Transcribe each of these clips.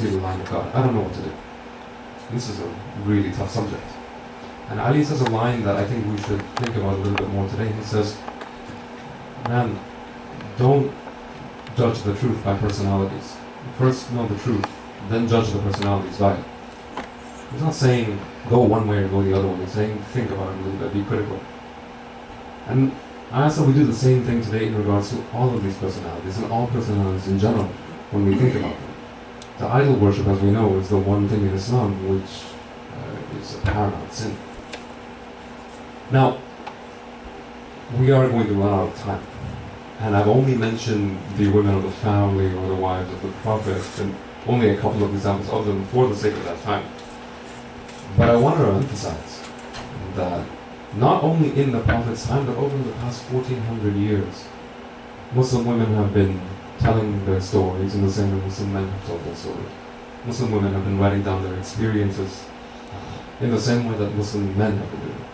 see the line of God. I don't know what to do. This is a really tough subject. And Ali says a line that I think we should think about a little bit more today. He says, man, don't judge the truth by personalities. First know the truth, then judge the personalities by it. He's not saying go one way or go the other way. He's saying think about it a little bit, be critical. And I ask that we do the same thing today in regards to all of these personalities and all personalities in general when we think about them. The idol worship, as we know, is the one thing in Islam which is a paramount sin. Now, we are going to run out of time. And I've only mentioned the women of the family or the wives of the Prophet, and only a couple of examples of them for the sake of that time. But I want to emphasize that not only in the Prophet's time, but over the past 1400 years, Muslim women have been telling their stories in the same way Muslim men have told their stories. Muslim women have been writing down their experiences in the same way that Muslim men have been doing.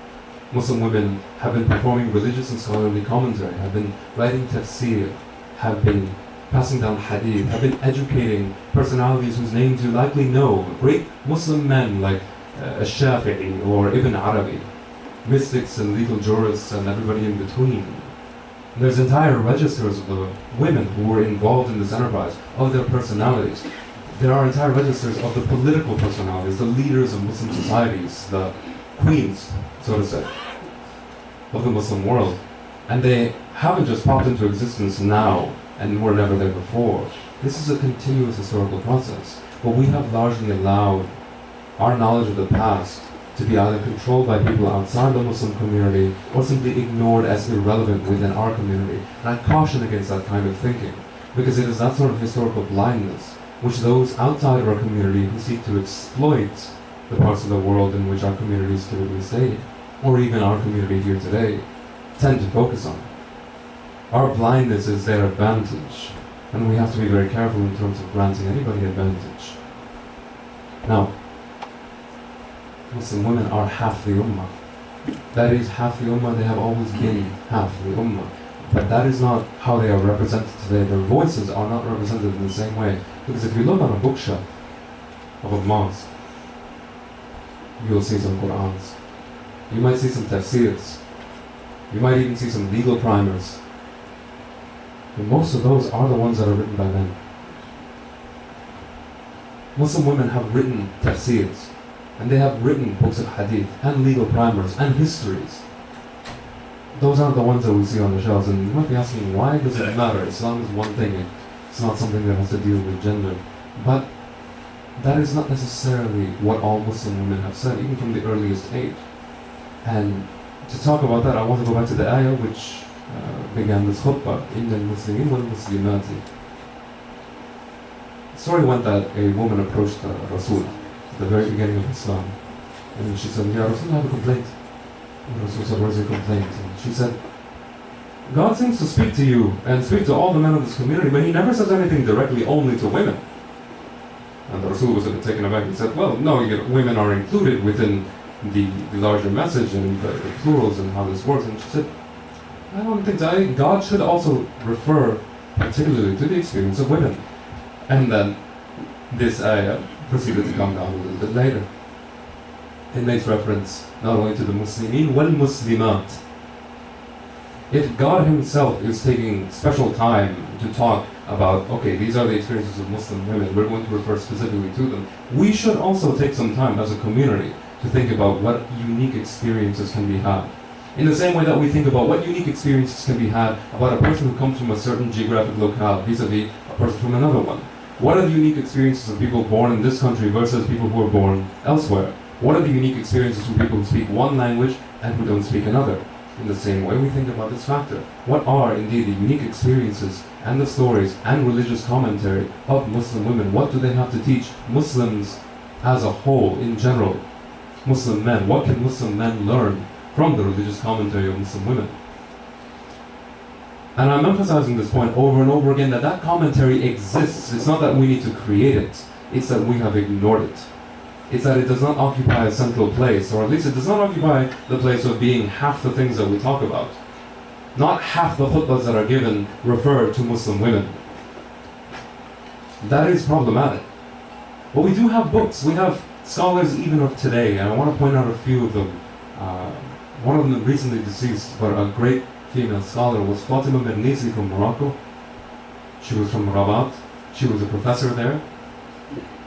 Muslim women have been performing religious and scholarly commentary, have been writing tafsir, have been passing down hadith, have been educating personalities whose names you likely know, great Muslim men like al-Shafi'i or Ibn Arabi, mystics and legal jurists and everybody in between. There's entire registers of the women who were involved in this enterprise, of their personalities. There are entire registers of the political personalities, the leaders of Muslim societies, the queens, so to say, of the Muslim world. And they haven't just popped into existence now and were never there before. This is a continuous historical process, but we have largely allowed our knowledge of the past to be either controlled by people outside the Muslim community or simply ignored as irrelevant within our community. And I caution against that kind of thinking, because it is that sort of historical blindness which those outside of our community who seek to exploit the parts of the world in which our communities typically stay, or even our community here today, tend to focus on. Our blindness is their advantage, and we have to be very careful in terms of granting anybody advantage. Now, Muslim women are half the ummah. That is, half the ummah, they have always been half the ummah. But that is not how they are represented today. Their voices are not represented in the same way. Because if you look on a bookshelf of a mosque, you'll see some Qur'ans. You might see some tafsirs. You might even see some legal primers. But most of those are the ones that are written by men. Muslim women have written tafsirs, and they have written books of hadith, and legal primers, and histories. Those aren't the ones that we see on the shelves, and you might be asking, why does it matter? Islam is one thing, it's not something that has to deal with gender. But that is not necessarily what all Muslim women have said, even from the earliest age. And to talk about that, I want to go back to the ayah which began this khutbah, إِنَّ الْمُسْلِمِينَ وَالْمُسْلِمَاتِ. The story went that a woman approached Rasul at the very beginning of Islam, and she said, Ya Rasul, I have a complaint. And Rasul said, what is your complaint? And she said, God seems to speak to you and speak to all the men of this community, but he never says anything directly only to women. And the Rasul was a bit taken aback. He said, well, no, women are included within the larger message and the plurals and how this works. And she said, I don't think that God should also refer particularly to the experience of women. And then this ayah proceeded to come down a little bit later. It makes reference not only to the Muslimin wal Muslimat. If God himself is taking special time to talk about, okay, these are the experiences of Muslim women, we're going to refer specifically to them, we should also take some time as a community to think about what unique experiences can be had. In the same way that we think about what unique experiences can be had about a person who comes from a certain geographic locale vis-a-vis a person from another one. What are the unique experiences of people born in this country versus people who are born elsewhere? What are the unique experiences of people who speak one language and who don't speak another? In the same way we think about this factor. What are indeed the unique experiences and the stories and religious commentary of Muslim women? What do they have to teach Muslims as a whole, in general? Muslim men, what can Muslim men learn from the religious commentary of Muslim women? And I'm emphasizing this point over and over again, that that commentary exists. It's not that we need to create it, it's that we have ignored it. It's that it does not occupy a central place, or at least it does not occupy the place of being half the things that we talk about. Not half the khutbahs that are given refer to Muslim women. That is problematic. But we do have books. We have scholars even of today, and I want to point out a few of them. One of them recently deceased, but a great female scholar, was Fatima Mernissi from Morocco. She was from Rabat. She was a professor there.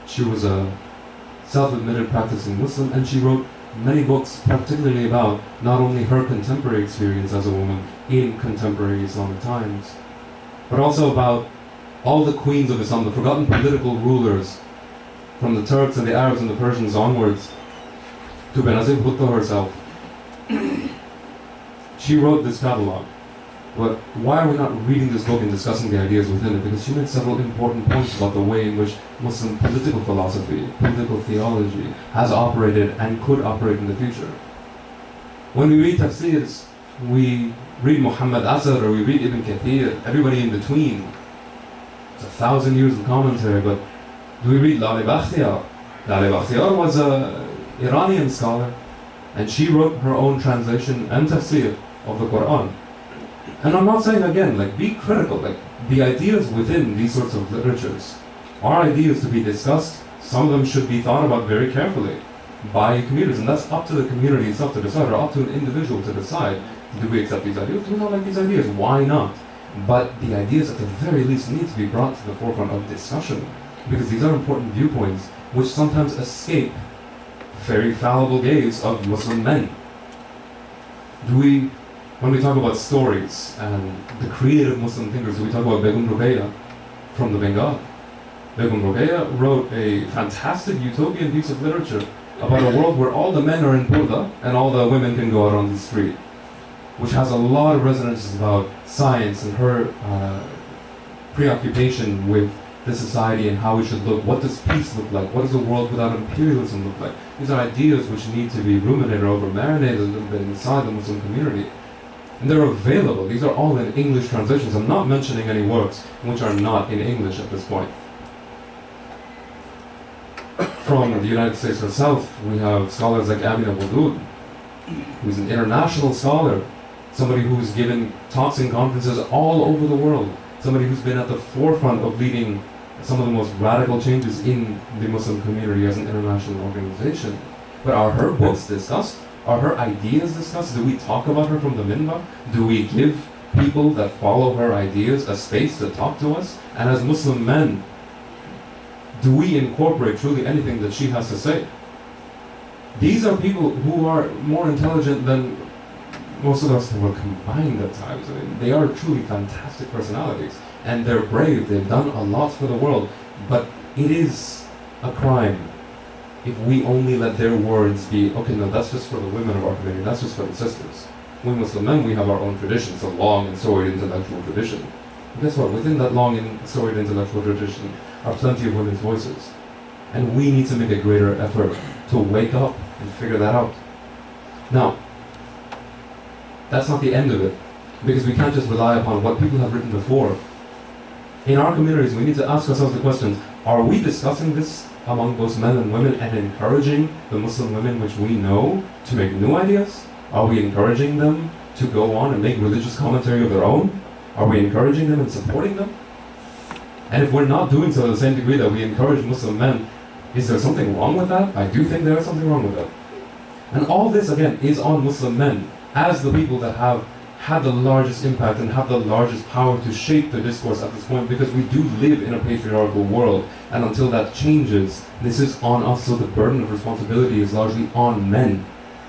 She was a self-admitted practicing Muslim, and she wrote many books, particularly about not only her contemporary experience as a woman in contemporary Islamic times, but also about all the queens of Islam, the forgotten political rulers, from the Turks and the Arabs and the Persians onwards, to Benazir Bhutto herself. She wrote this catalog. But why are we not reading this book and discussing the ideas within it? Because she made several important points about the way in which Muslim political philosophy, political theology has operated and could operate in the future. When we read tafsirs, we read Muhammad Asad or we read Ibn Kathir, everybody in between. It's 1,000 years of commentary, but do we read Laleh Bakhtiyar? Laleh Bakhtiyar was an Iranian scholar, and she wrote her own translation and tafsir of the Quran. And I'm not saying, again, like, be critical, like, the ideas within these sorts of literatures are ideas to be discussed. Some of them should be thought about very carefully by communities, and that's up to the community itself to decide, or up to an individual to decide, do we accept these ideas, do we not like these ideas, why not? But the ideas at the very least need to be brought to the forefront of discussion, because these are important viewpoints which sometimes escape very fallible gaze of Muslim men. When we talk about stories and the creative Muslim thinkers, we talk about Begum Ruqayya from the Bengal. Begum Ruqayya wrote a fantastic utopian piece of literature about a world where all the men are in Burda and all the women can go out on the street, which has a lot of resonances about science and her preoccupation with the society and how we should look. What does peace look like? What does a world without imperialism look like? These are ideas which need to be ruminated over, marinated a little bit inside the Muslim community. And they're available. These are all in English translations. I'm not mentioning any works which are not in English at this point. From the United States herself, we have scholars like Amina Boudud, who's an international scholar, somebody who's given talks and conferences all over the world, somebody who's been at the forefront of leading some of the most radical changes in the Muslim community as an international organization. But are her books discussed? Are her ideas discussed? Do we talk about her from the minbar? Do we give people that follow her ideas a space to talk to us? And as Muslim men, do we incorporate truly anything that she has to say? These are people who are more intelligent than most of us who are combined at times. I mean, they are truly fantastic personalities. And they're brave, they've done a lot for the world. But it is a crime if we only let their words be, okay, no, that's just for the women of our community, that's just for the sisters. We Muslim men, we have our own traditions, a long and storied intellectual tradition. And guess what? Within that long and storied intellectual tradition are plenty of women's voices. And we need to make a greater effort to wake up and figure that out. Now, that's not the end of it, because we can't just rely upon what people have written before. In our communities, we need to ask ourselves the question, are we discussing this among both men and women and encouraging the Muslim women which we know to make new ideas? Are we encouraging them to go on and make religious commentary of their own? Are we encouraging them and supporting them? And if we're not doing so to the same degree that we encourage Muslim men, is there something wrong with that? I do think there is something wrong with that. And all this, again, is on Muslim men as the people that have had the largest impact and have the largest power to shape the discourse at this point, because we do live in a patriarchal world, and until that changes, this is on us, so the burden of responsibility is largely on men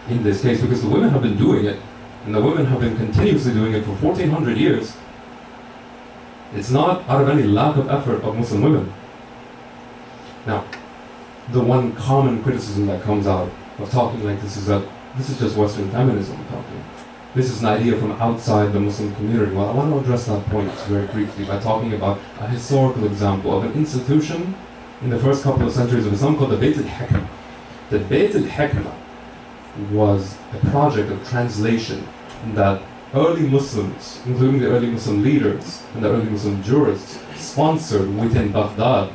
in this case, because the women have been doing it, and the women have been continuously doing it for 1400 years. It's not out of any lack of effort of Muslim women. Now, the one common criticism that comes out of talking like this is that this is just Western feminism talking. This is an idea from outside the Muslim community. Well, I want to address that point very briefly by talking about a historical example of an institution in the first couple of centuries of Islam called the Bayt al-Hikmah. The Bayt al-Hikmah was a project of translation that early Muslims, including the early Muslim leaders and the early Muslim jurists, sponsored within Baghdad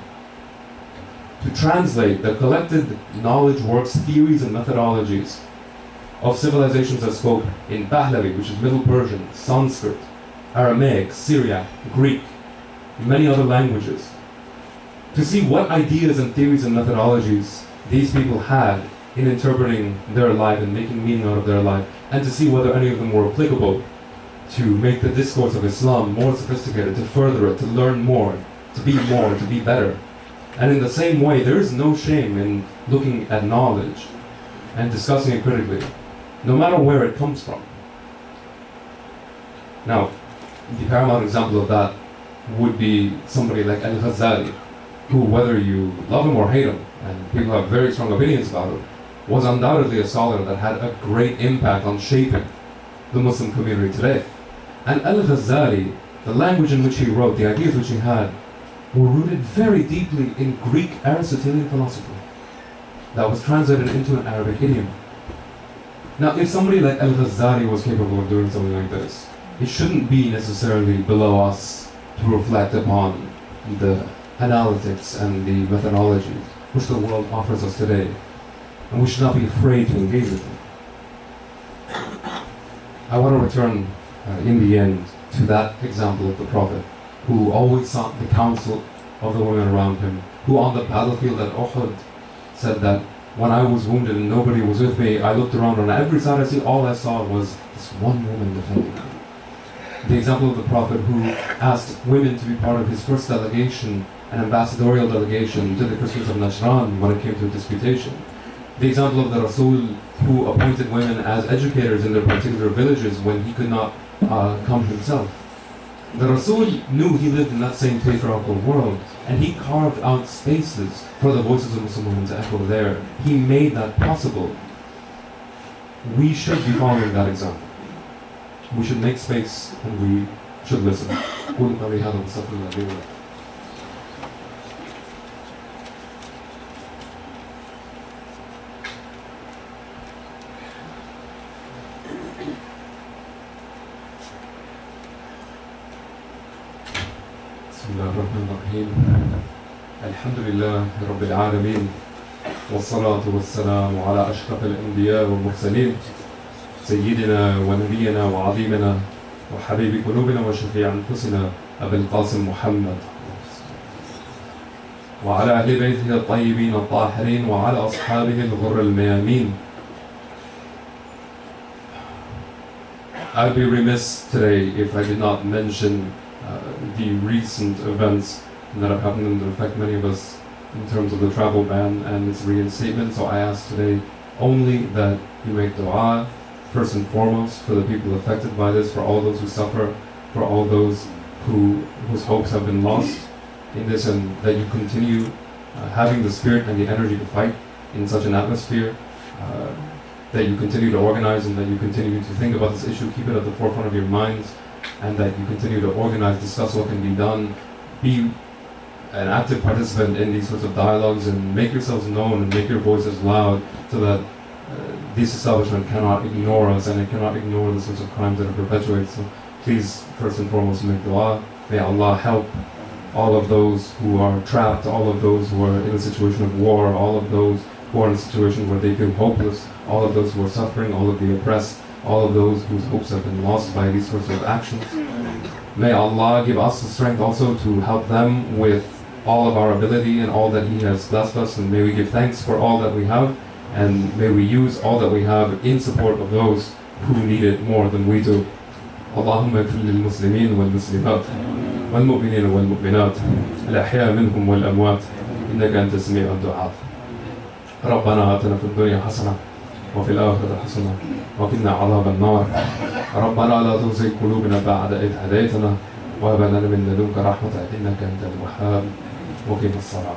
to translate the collected knowledge works, theories, and methodologies of civilizations that spoke in Pahlavi, which is Middle Persian, Sanskrit, Aramaic, Syriac, Greek, many other languages. to see what ideas and theories and methodologies these people had in interpreting their life and making meaning out of their life, and to see whether any of them were applicable to make the discourse of Islam more sophisticated, to further it, to learn more, to be better. And in the same way, there is no shame in looking at knowledge and discussing it critically, no matter where it comes from. Now, the paramount example of that would be somebody like al-Ghazali, who, whether you love him or hate him, and people have very strong opinions about him, was undoubtedly a scholar that had a great impact on shaping the Muslim community today. And al-Ghazali, the language in which he wrote, the ideas which he had, were rooted very deeply in Greek Aristotelian philosophy that was translated into an Arabic idiom. Now, if somebody like al-Ghazali was capable of doing something like this, it shouldn't be necessarily below us to reflect upon the analytics and the methodologies which the world offers us today. And we should not be afraid to engage with them. I want to return in the end to that example of the Prophet, who always sought the counsel of the women around him, who on the battlefield at Uhud said that when I was wounded and nobody was with me, I looked around and on every side all I saw was this one woman defending me. The example of the Prophet who asked women to be part of his first delegation, an ambassadorial delegation to the Christians of Najran when it came to a disputation. The example of the Rasul who appointed women as educators in their particular villages when he could not come himself. The Rasul knew he lived in that same patriarchal world, and he carved out spaces for the voices of Muslim women to echo there. He made that possible. We should be following that example. We should make space and we should listen. بسم الله الرحمن الرحيم. الحمد لله رب العالمين، والصلاة والسلام على أشرف الأنبياء والمرسلين، سيدنا ونبينا وعظيمنا وحبيب قلوبنا وشفيع أنفسنا أبي القاسم محمد، وعلى أهل بيته الطيبين الطاهرين، وعلى أصحابه الغر الميامين. I'd be remiss today if I did not mention the recent events that have happened and that affect many of us in terms of the travel ban and its reinstatement. So I ask today only that you make dua, first and foremost, for the people affected by this, for all those who suffer, for all those whose hopes have been lost in this, and that you continue having the spirit and the energy to fight in such an atmosphere, that you continue to organize and that you continue to think about this issue, keep it at the forefront of your minds, and that you continue to organize, discuss what can be done, be an active participant in these sorts of dialogues, and make yourselves known and make your voices loud so that this establishment cannot ignore us and it cannot ignore the sorts of crimes that are perpetuated. So please, first and foremost, make dua. May Allah help all of those who are trapped, all of those who are in a situation of war, all of those who are in a situation where they feel hopeless, all of those who are suffering, all of the oppressed, all of those whose hopes have been lost by these sorts of actions. May Allah give us the strength also to help them with all of our ability and all that He has blessed us, and may we give thanks for all that we have, and may we use all that we have in support of those who need it more than we do. اللهم اغفر للمسلمين والمسلمات والمؤمنين والمؤمنات الأحياء منهم والأموات إنك أنت سميع الدعاء. ربنا آتنا في الدنيا حسنة وفي الآخرة حسنة وقنا عذاب النار. ربنا لا تزغ قلوبنا بعد إذ هديتنا وهب لنا من لدنك رحمة إنك أنت الوهاب. وقنا الصلاة.